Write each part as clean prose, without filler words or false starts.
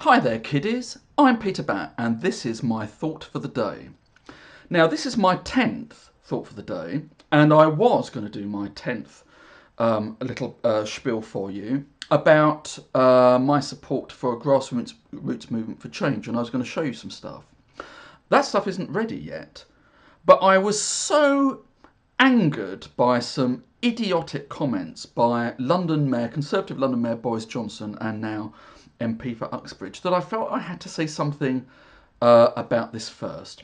Hi there kiddies, I'm Peter Batt and this is my thought for the day. Now this is my 10th thought for the day and I was going to do my 10th little spiel for you about my support for a grassroots movement for change, and I was going to show you some stuff. That stuff isn't ready yet, but I was so angered by some idiotic comments by Conservative London Mayor Boris Johnson and now MP for Uxbridge that I felt I had to say something about this first.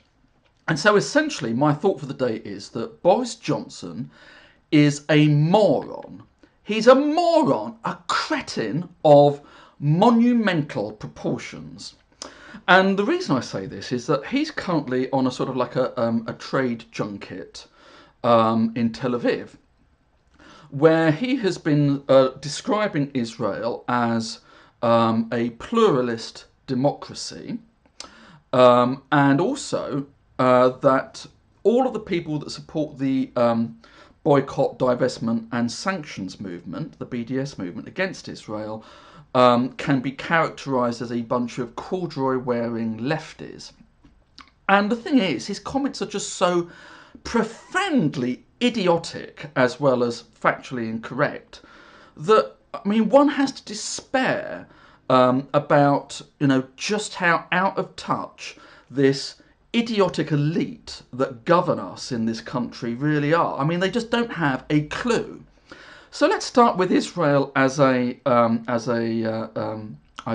And so essentially my thought for the day is that Boris Johnson is a moron. He's a moron, a cretin of monumental proportions. And the reason I say this is that he's currently on a sort of like a trade junket in Tel Aviv, where he has been describing Israel as a pluralist democracy, and also that all of the people that support the boycott, divestment and sanctions movement, the BDS movement against Israel, can be characterised as a bunch of corduroy-wearing lefties. And the thing is, his comments are just so profoundly idiotic as well as factually incorrect that, I mean, one has to despair about, just how out of touch this idiotic elite that govern us in this country really are. I mean, they just don't have a clue. So let's start with Israel as a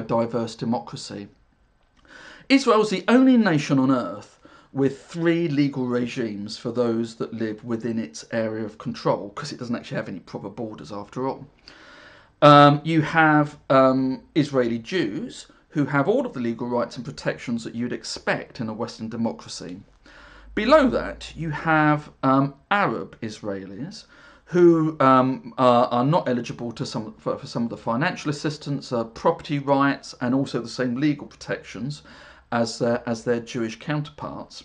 diverse democracy. Israel is the only nation on earth with 3 legal regimes for those that live within its area of control, because it doesn't actually have any proper borders after all. You have Israeli Jews who have all of the legal rights and protections that you'd expect in a Western democracy. Below that, you have Arab Israelis who are not eligible to for some of the financial assistance, property rights, and also the same legal protections as their Jewish counterparts.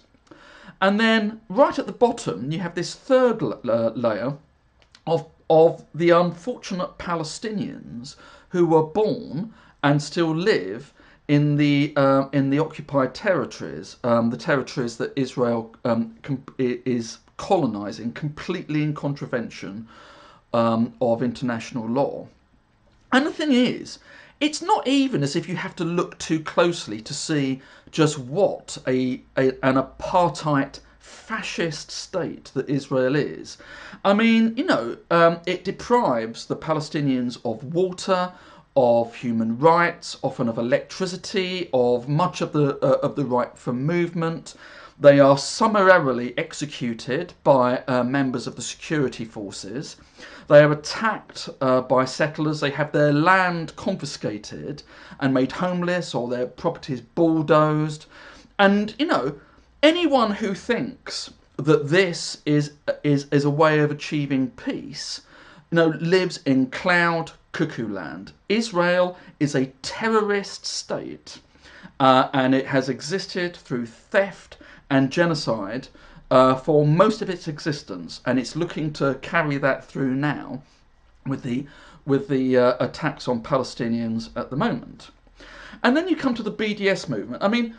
And then right at the bottom, you have this third layer of the unfortunate Palestinians who were born and still live in the occupied territories, the territories that Israel is colonising completely in contravention of international law. And the thing is, it's not even as if you have to look too closely to see just what an apartheid fascist state that Israel is. I mean, it deprives the Palestinians of water, of human rights, often of electricity, of much of the right for movement. They are summarily executed by members of the security forces. They are attacked by settlers. They have their land confiscated and made homeless, or their properties bulldozed. And anyone who thinks that this is a way of achieving peace, lives in cloud cuckoo land. Israel is a terrorist state, and it has existed through theft and genocide for most of its existence, and it's looking to carry that through now with the attacks on Palestinians at the moment. And then you come to the BDS movement. I mean,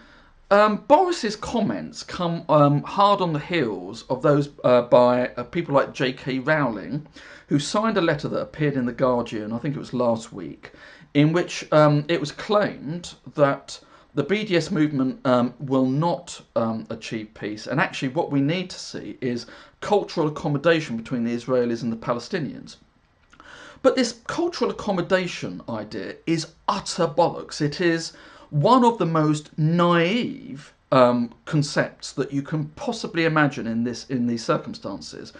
Boris's comments come hard on the heels of those by people like J.K. Rowling, who signed a letter that appeared in The Guardian, I think it was last week, in which it was claimed that the BDS movement will not achieve peace, and actually what we need to see is cultural accommodation between the Israelis and the Palestinians. But this cultural accommodation idea is utter bollocks. It is one of the most naive concepts that you can possibly imagine in these circumstances.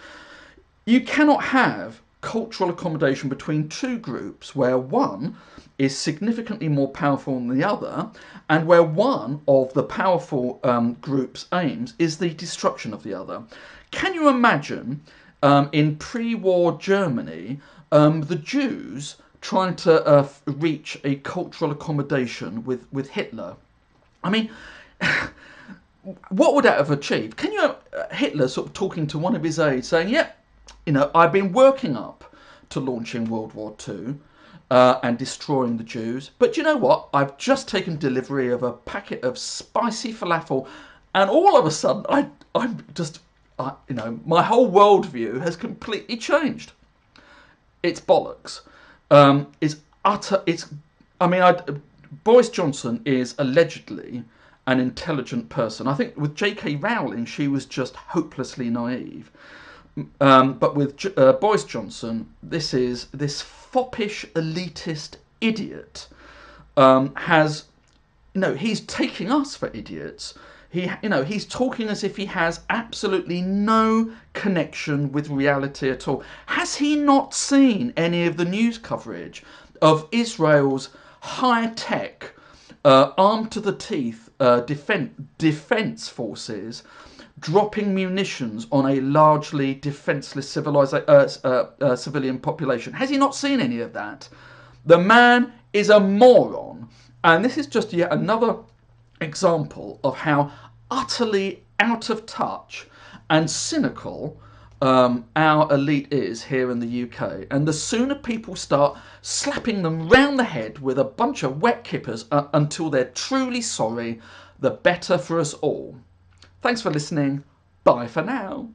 You cannot have cultural accommodation between 2 groups where one is significantly more powerful than the other, and where one of the powerful group's aims is the destruction of the other. Can you imagine in pre-war Germany the Jews trying to reach a cultural accommodation with Hitler? I mean, what would that have achieved? Can you Hitler sort of talking to one of his aides saying, "Yeah, I've been working up to launching World War II. and destroying the Jews. But do you know what? I've just taken delivery of a packet of spicy falafel, and all of a sudden, I'm just, you know, my whole worldview has completely changed. It's bollocks. It's utter. It's. I mean, Boris Johnson is allegedly an intelligent person. I think with J.K. Rowling, she was just hopelessly naive. But with Boris Johnson, this foppish elitist idiot has, you know, he's taking us for idiots. He's talking as if he has absolutely no connection with reality at all. Has he not seen any of the news coverage of Israel's high-tech, armed to the teeth defense forces dropping munitions on a largely defenseless civilian population? Has he not seen any of that? The man is a moron, and this is just yet another example of how utterly out of touch and cynical our elite is here in the UK. And the sooner people start slapping them round the head with a bunch of wet kippers until they're truly sorry, the better for us all. Thanks for listening. Bye for now.